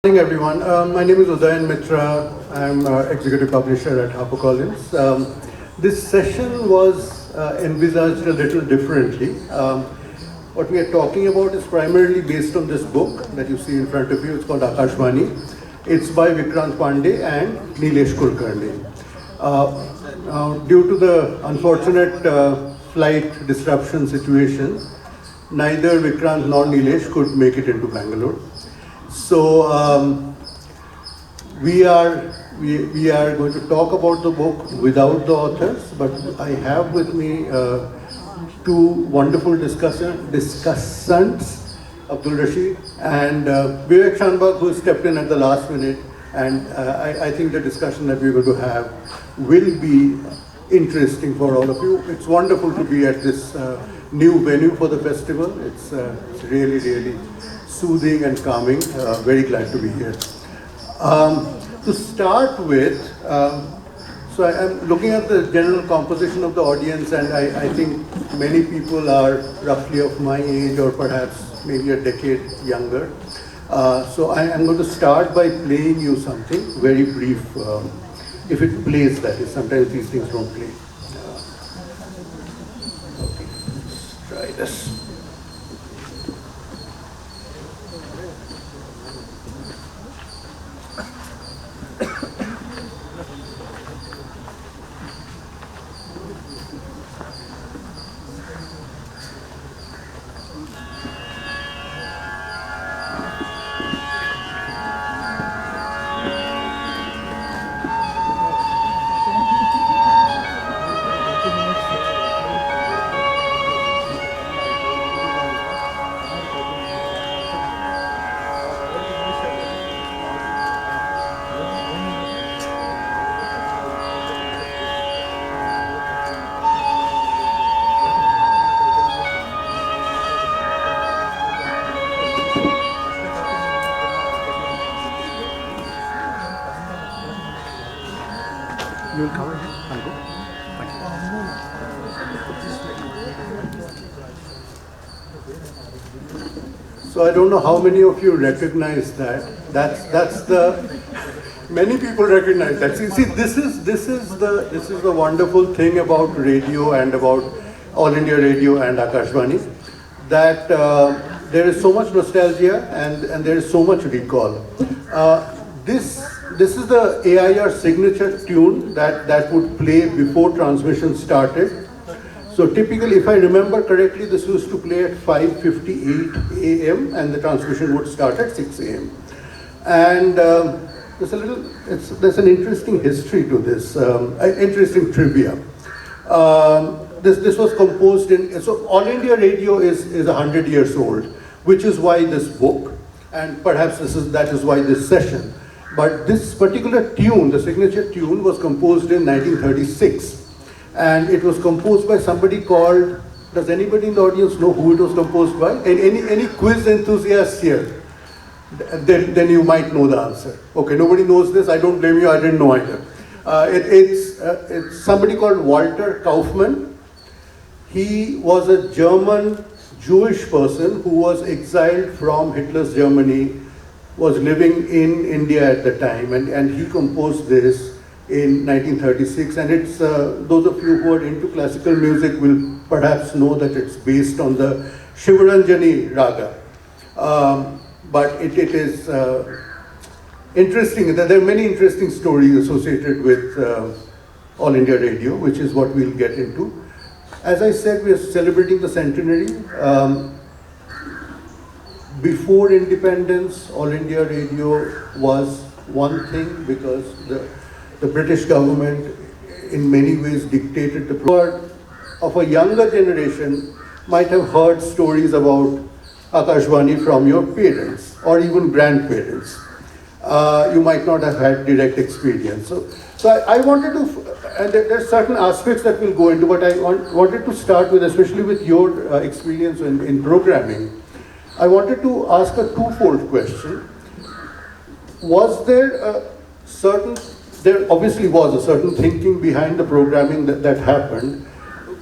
Good morning, everyone. My name is Udayan Mitra. I'm executive publisher at HarperCollins. This session was envisaged a little differently. What we are talking about is primarily based on this book that you see in front of you. It's called Akashvani. It's by Vikrant Pande and Nilesh Kulkarni. Due to the unfortunate flight disruption situation, neither Vikrant nor Nilesh could make it into Bangalore. So we are going to talk about the book without the authors, but I have with me two wonderful discussants, Abdul Rasheed and Vikrant, who stepped in at the last minute. And I think the discussion that we're going to have will be interesting for all of you. It's wonderful to be at this new venue for the festival. It's really, really soothing and calming. Very glad to be here. To start with, so I'm looking at the general composition of the audience, and I think many people are roughly of my age or perhaps maybe a decade younger. So I'm going to start by playing you something very brief, if it plays, that is. Sometimes these things don't play. Okay, let's try this. You will cover it? I'll go. So I don't know how many of you recognize that. That's the many people recognize that. See, this is the wonderful thing about radio and about All India Radio and Akashvani, that there is so much nostalgia and there is so much recall. This is the AIR signature tune that would play before transmission started. So typically, if I remember correctly, this used to play at 5:58 a.m. and the transmission would start at 6 a.m. And there's an interesting history to this, interesting trivia. This was composed so All India Radio is 100 years old, which is why this book, and perhaps that is why this session. But this particular tune, the signature tune, was composed in 1936. And it was composed by somebody called, does anybody in the audience know who it was composed by? Any quiz enthusiasts here? Then you might know the answer. Okay, nobody knows this, I don't blame you, I didn't know either. It's somebody called Walter Kaufmann. He was a German Jewish person who was exiled from Hitler's Germany, was living in India at the time, and he composed this in 1936. And it's those of you who are into classical music will perhaps know that it's based on the Shivaranjani Raga. But it is interesting that there are many interesting stories associated with All India Radio, which is what we'll get into. As I said, we are celebrating the centenary. Before independence, All India Radio was one thing because the British government in many ways dictated the program. Of a younger generation might have heard stories about Akashvani from your parents or even grandparents. You might not have had direct experience. So I wanted to, and there are certain aspects that we'll go into, but I wanted to start with, especially with your experience in programming. I wanted to ask a twofold question. Was there there obviously was a certain thinking behind the programming that happened,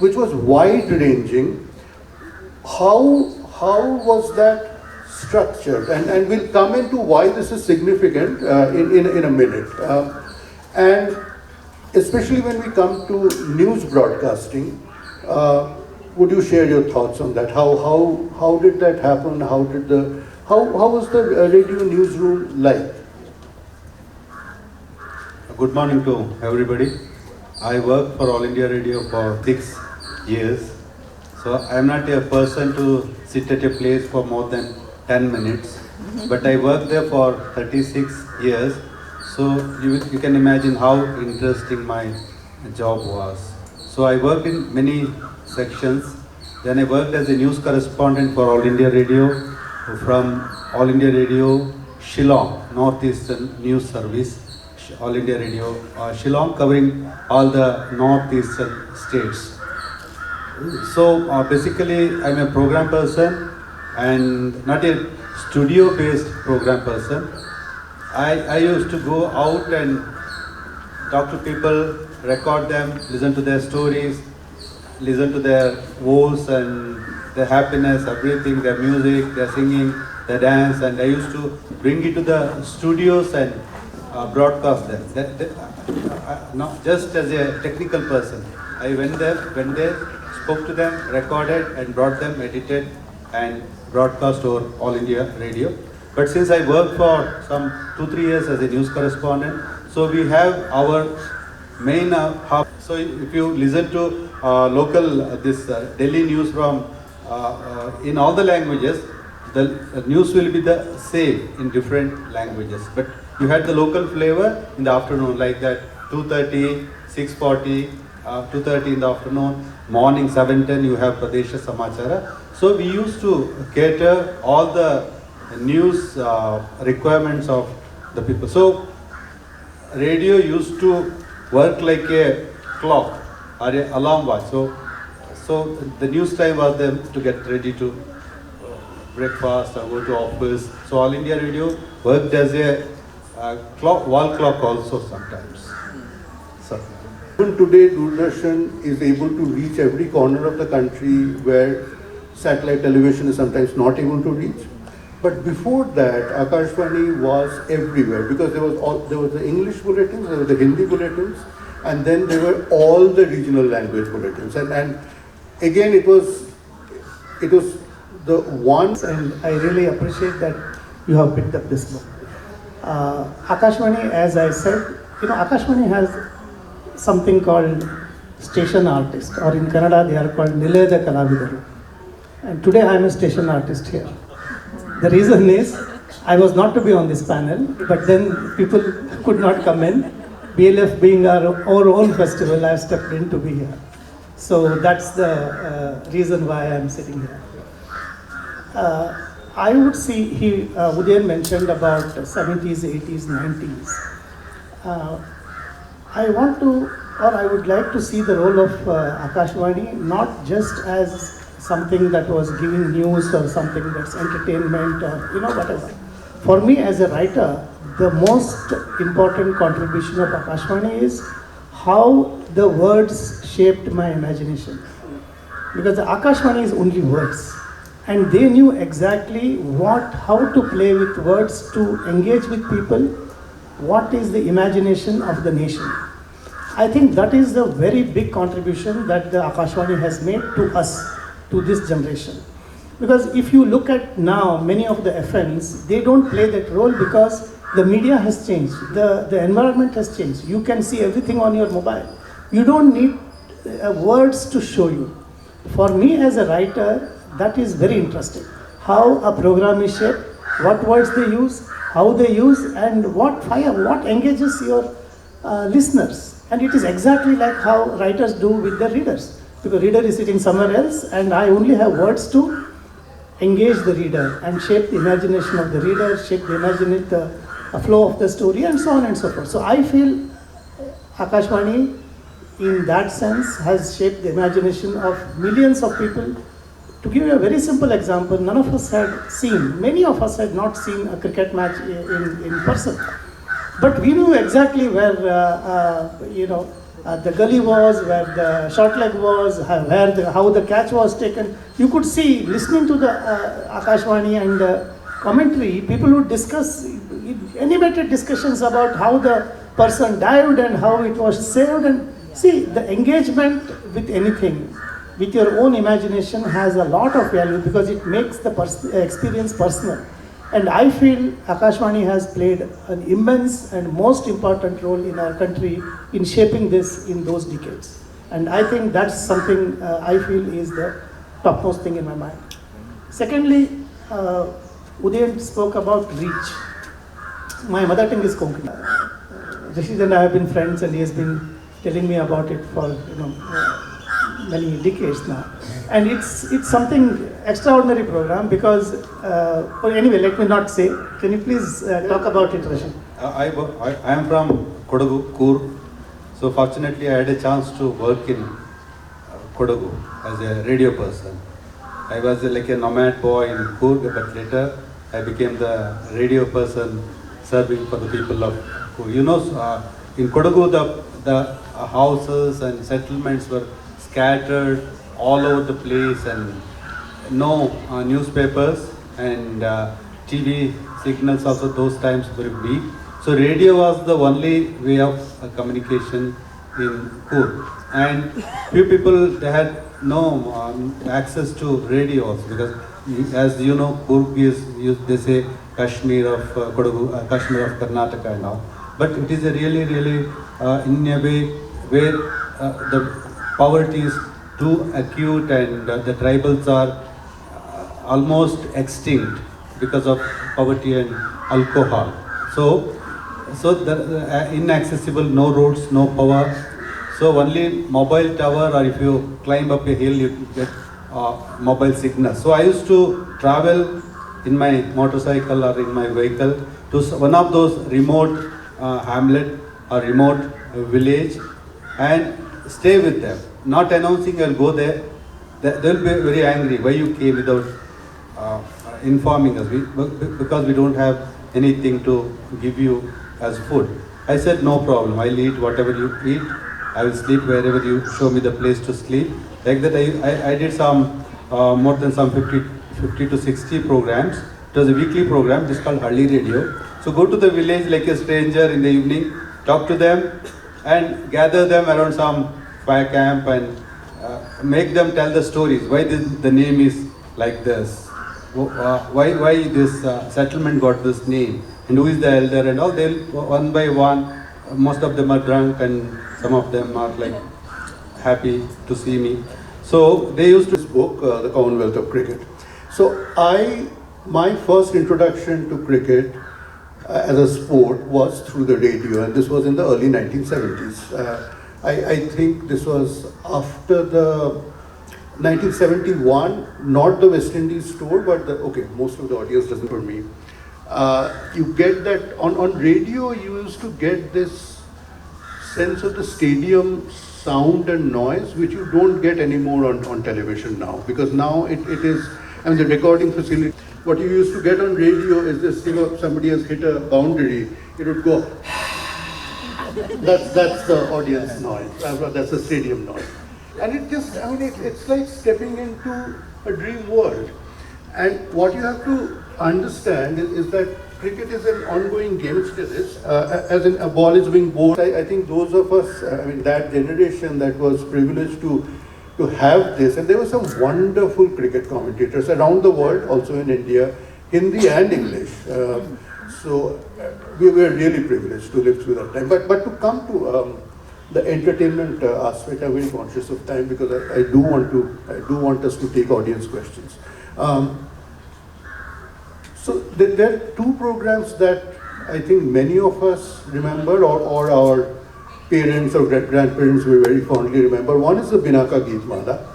which was wide-ranging. How was that structured, and we'll come into why this is significant in a minute. And especially when we come to news broadcasting, would you share your thoughts on that? How did that happen? How was the radio newsroom like? Good morning to everybody. I worked for All India Radio for 6 years. So I am not a person to sit at a place for more than 10 minutes. But I worked there for 36 years. So you can imagine how interesting my job was. So I worked in many sections. Then I worked as a news correspondent for All India Radio, from All India Radio Shillong, Northeastern News Service, All India Radio Shillong, covering all the northeastern states. So basically I'm a program person and not a studio-based program person. I used to go out and talk to people, record them, listen to their stories, listen to their woes and their happiness, everything, their music, their singing, their dance, and I used to bring it to the studios and broadcast them. Not just as a technical person. I went there, spoke to them, recorded and brought them, edited and broadcast over All India Radio. But since I worked for some 2-3 years as a news correspondent, so we have our main hub. So if you listen to local Delhi news from in all the languages, the news will be the same in different languages. But you had the local flavor in the afternoon, like that 2:30, 6:40, 2:30 in the afternoon, morning 7:10 you have Pradesha Samachara. So we used to cater all the news requirements of the people. So radio used to work like a clock or an alarm watch. So the news time was them to get ready to breakfast or go to office. So All India Radio worked as a wall clock also sometimes. So. Even today, Doordarshan is able to reach every corner of the country where satellite television is sometimes not able to reach. But before that, Akashvani was everywhere because there was the English bulletins, there were the Hindi bulletins, and then there were all the regional language bulletins. And again, it was the one. And I really appreciate that you have picked up this book. Akashvani, as I said, Akashvani has something called station artist, or in Kannada they are called Nilayada Kalavidaru. And today I am a station artist here. The reason is, I was not to be on this panel, but then people could not come in. BLF being our own festival, I have stepped in to be here. So that's the reason why I am sitting here. I would see, Udayan mentioned about 70s, 80s, 90s. I want to, or I would like to see the role of Akashvani not just as something that was giving news or something that's entertainment or whatever. For me as a writer, the most important contribution of Akashvani is how the words shaped my imagination. Because the Akashvani is only words. And they knew exactly how to play with words to engage with people, what is the imagination of the nation. I think that is the very big contribution that the Akashvani has made to us, to this generation. Because if you look at now, many of the FMs, they don't play that role because the media has changed, the environment has changed. You can see everything on your mobile. You don't need words to show you. For me as a writer, that is very interesting. How a program is shaped, what words they use, how they use, and what engages your listeners. And it is exactly like how writers do with their readers. Because reader is sitting somewhere else and I only have words to engage the reader and shape the imagination of the reader, shape the flow of the story and so on and so forth. So I feel Akashvani in that sense has shaped the imagination of millions of people. To give you a very simple example, many of us had not seen a cricket match in person. But we knew exactly where the gully was, where the short leg was, how the catch was taken. You could see, listening to the Akashvani and commentary, people would discuss animated discussions about how the person died and how it was saved. And see, the engagement with anything, with your own imagination, has a lot of value because it makes the experience personal. And I feel Akashvani has played an immense and most important role in our country in shaping this in those decades. And I think that's something I feel is the topmost thing in my mind. Secondly, Udayan spoke about reach. My mother tongue is Konkani. Rasheed and I have been friends, and he has been telling me about it for many decades now. And it's something extraordinary program because, anyway, let me not say. Can you please talk about it, Rasheed? I am from Kodagu, Kur. So fortunately, I had a chance to work in Kodagu as a radio person. I was like a nomad boy in Kur, but later I became the radio person serving for the people of Kur. You know, in Kodagu, the houses and settlements were scattered all over the place, and no newspapers and TV signals also those times were weak. So radio was the only way of communication in Kur. And few people, they had no access to radio also, because as you know, Kur is, they say Kashmir of Kodagu, Kashmir of Karnataka and all. But it is a really in a way where the poverty is too acute and the tribals are almost extinct because of poverty and alcohol. So the inaccessible, no roads, no power. So only mobile tower, or if you climb up a hill, you get mobile signal. So I used to travel in my motorcycle or in my vehicle to one of those remote hamlet or remote village and stay with them. Not announcing I'll go there. They'll be very angry. Why you came without informing us? Because we don't have anything to give you as food. I said, no problem. I'll eat whatever you eat. I will sleep wherever you show me the place to sleep. Like that, I did some more than some 50 to 60 programs. It was a weekly program. It's called Halli Radio. So go to the village like a stranger in the evening, talk to them, and gather them around some fire camp and make them tell the stories. Why the name is like this? Why this settlement got this name? And who is the elder and all? They'll one by one. Most of them are drunk and some of them are like happy to see me. So they used to book the Commonwealth of Cricket. So my first introduction to cricket as a sport was through the radio, and this was in the early 1970s. I think this was after the 1971, not the West Indies tour, but most of the audience doesn't for me. You get that on radio, you used to get this sense of the stadium sound and noise, which you don't get anymore on television now, because now it is, the recording facility. What you used to get on radio is this, somebody has hit a boundary, it would go, that's the audience noise, that's the stadium noise. And it just, it's like stepping into a dream world. And what you have to understand is that cricket is an ongoing game. As in a ball is being bowled. I think those of us, that generation that was privileged to have this, and there were some wonderful cricket commentators around the world, also in India, Hindi and English. So we were really privileged to live through that time. But to come to the entertainment aspect, I'm very conscious of time because I do want us to take audience questions. So there are two programs that I think many of us remember, or our parents or grandparents will very fondly remember. One is the Binaka Geet Mala,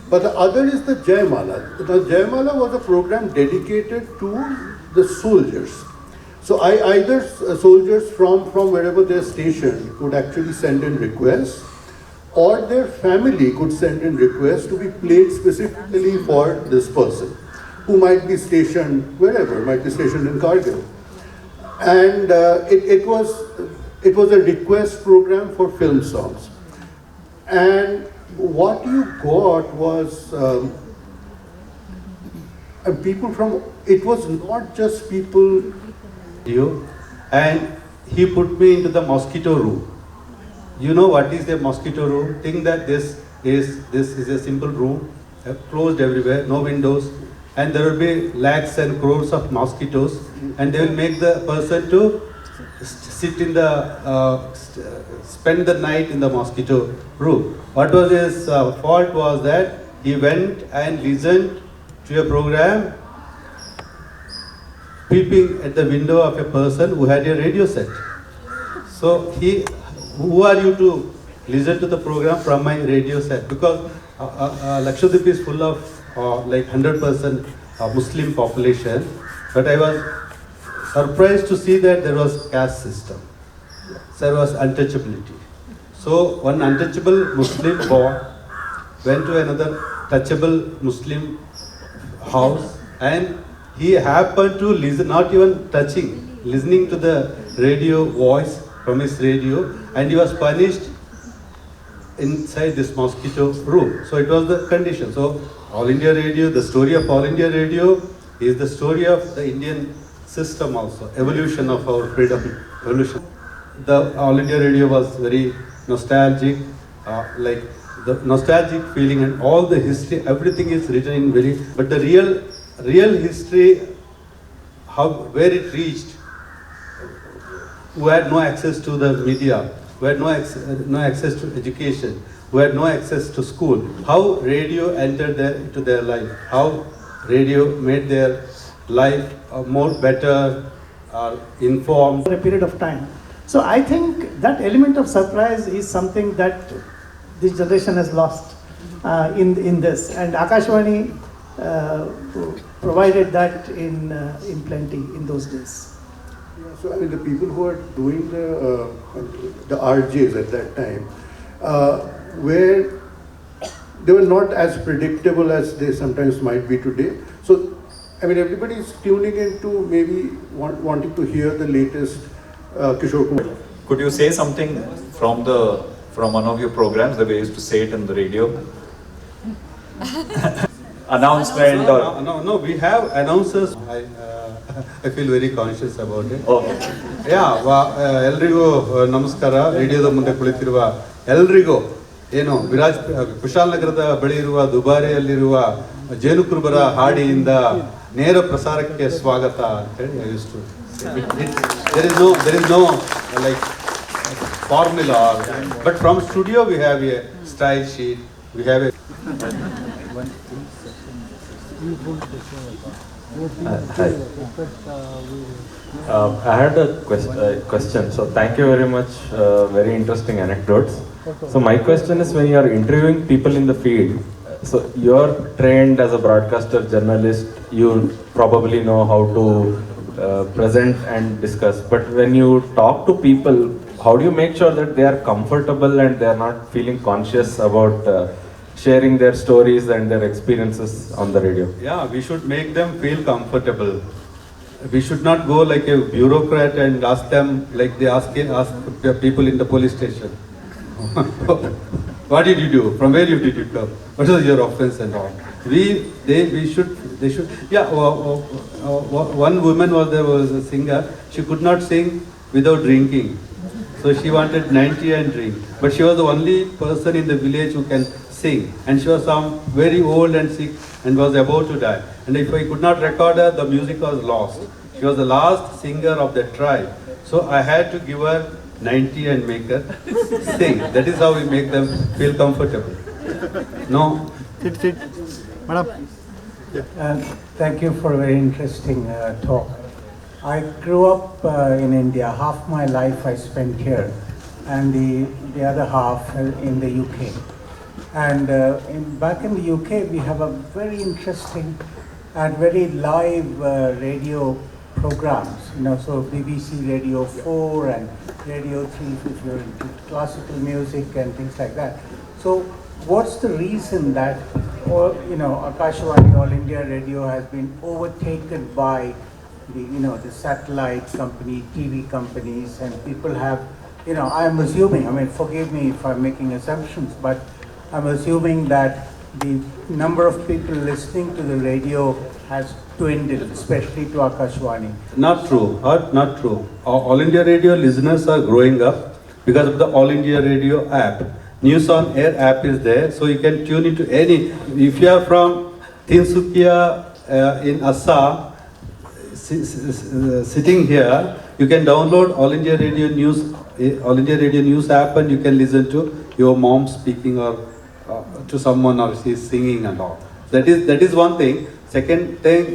but the other is the Jai Mala. The Jai Mala was a program dedicated to the soldiers. So either soldiers from wherever they're stationed could actually send in requests, or their family could send in requests to be played specifically for this person, who might be stationed wherever, might be stationed in Kargil. And it was a request program for film songs. And what you got was and people from, it was not just people. You, and he put me into the mosquito room. You know what is the mosquito room? Think that this is a simple room, closed everywhere, no windows, and there will be lakhs and crores of mosquitoes, and they will make the person to sit in the spend the night in the mosquito room. What was his fault was that he went and listened to a program peeping at the window of a person who had a radio set. So who are you to listen to the program from my radio set? Because Lakshadweep is full of like 100% Muslim population, but I was surprised to see that there was caste system. There was untouchability. So one untouchable Muslim boy went to another touchable Muslim house, and he happened to listen, not even touching, listening to the radio voice from his radio, and he was punished inside this mosquito room. So it was the condition. So All India Radio, the story of All India Radio is the story of the Indian system also, evolution of our freedom, evolution. The All India Radio was very nostalgic, like the nostalgic feeling and all the history, everything is written in very, but the real history, where it reached, who had no access to the media, who had no access to education, who had no access to school, how radio entered into their life, how radio made their life more better, informed. For a period of time. So I think that element of surprise is something that this generation has lost in this, and Akashvani provided that in plenty in those days. Yeah, so I mean, the people who are doing the RJs at that time, they were not as predictable as they sometimes might be today. So, I mean, everybody is tuning into maybe wanting to hear the latest Kishore Kumar. Could you say something from one of your programs, the way you used to say it in the radio? Announcement or... No, we have announcers. I feel very conscious about it. Okay. Yeah, ಎಲ್ರಿಗೂ ನಮಸ್ಕಾರ. ರೇಡಿಯೋದ ಮುಂದೆ ಕುಳಿತಿರುವ ಎಲ್ರಿಗೂ ಏನು ಕುಶಾಲನಗರದ ಬಳಿ ಇರುವ ದುಬಾರಿಯಲ್ಲಿರುವ ಜೇನುಕುರುಬರ ಹಾಡಿಯಿಂದ ನೇರ ಪ್ರಸಾರಕ್ಕೆ ಸ್ವಾಗತ ಅಂತ ಹೇಳಿ ಇಷ್ಟು. There is no like formula, but from studio we have a style sheet, we have a Hi. I had a question. So thank you very much. Very interesting anecdotes. So my question is, when you are interviewing people in the field, so you're trained as a broadcaster journalist, you probably know how to present and discuss. But when you talk to people, how do you make sure that they are comfortable and they are not feeling conscious about sharing their stories and their experiences on the radio? Yeah, we should make them feel comfortable. We should not go like a bureaucrat and ask them like they ask people in the police station. What did you do? From where did you come? What was your offense and all? They should. Yeah, one woman was a singer. She could not sing without drinking. So she wanted 90 and drink. But she was the only person in the village who can sing. And she was very old and sick and was about to die. And if I could not record her, the music was lost. She was the last singer of the tribe. So I had to give her 90 and make her sing. That is how we make them feel comfortable. No? Sit. Madam. Thank you for a very interesting talk. I grew up in India. Half my life I spent here, and the other half in the UK. And back in the UK, we have a very interesting and very live radio programs. So BBC Radio 4 and Radio 3 if you're into classical music and things like that. So what's the reason that Akashvani, All India Radio has been overtaken by the satellite company, TV companies, and people have, I'm assuming, forgive me if I'm making assumptions, but I'm assuming that the number of people listening to the radio has dwindled, especially to Akashvani. Not true, not true. All India Radio listeners are growing up because of the All India Radio app. News on Air app is there, so you can tune into any. If you are from Tinsukia in Assam, sitting here, you can download All India Radio News app, and you can listen to your mom speaking or to someone, or she's singing and all. That is one thing. Second thing,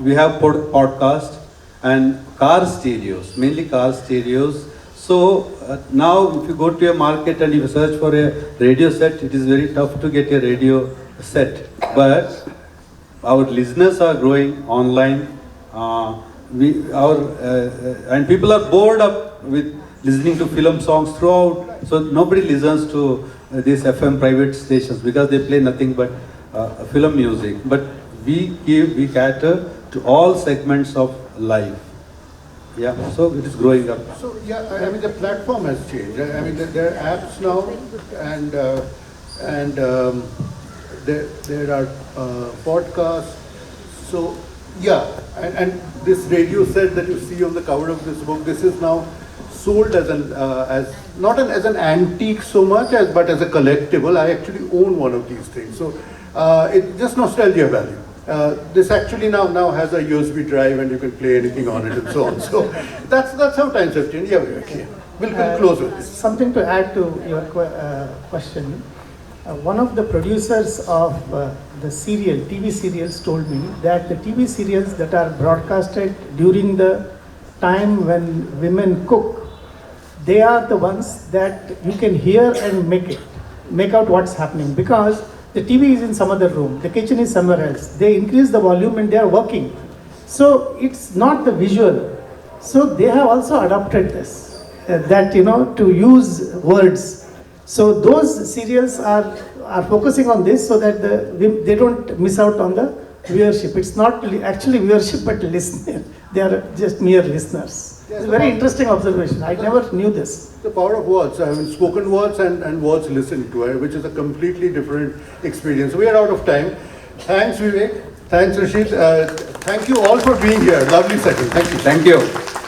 we have podcast and car stereos, mainly car stereos. So now if you go to a market and you search for a radio set, it is very tough to get a radio set. But our listeners are growing online. And people are bored up with listening to film songs throughout. So nobody listens to these FM private stations because they play nothing but film music. But we cater to all segments of life. Yeah, so it is growing up. So yeah, I mean the platform has changed. I mean there are apps now, and there are podcasts. So yeah, and this radio set that you see on the cover of this book, this is now sold as as an antique so much but as a collectible. I actually own one of these things. So it's just nostalgia value. This actually now has a USB drive and you can play anything on it and so on. So that's how times have changed. Yeah, we'll close with this. Something to add to your question. One of the producers of the TV serials told me that the TV serials that are broadcasted during the time when women cook, they are the ones that you can hear and make out what's happening, because the TV is in some other room, the kitchen is somewhere else. They increase the volume and they are working. So it's not the visual. So they have also adopted this, to use words. So those serials are focusing on this so that they don't miss out on the viewership. It's not actually viewership but listener. They are just mere listeners. It's a very interesting observation. I never knew this. The power of words, I mean spoken words and words listened to, which is a completely different experience. We are out of time. Thanks Vivek, thanks Rasheed, thank you all for being here. Lovely setting. Thank you. Thank you.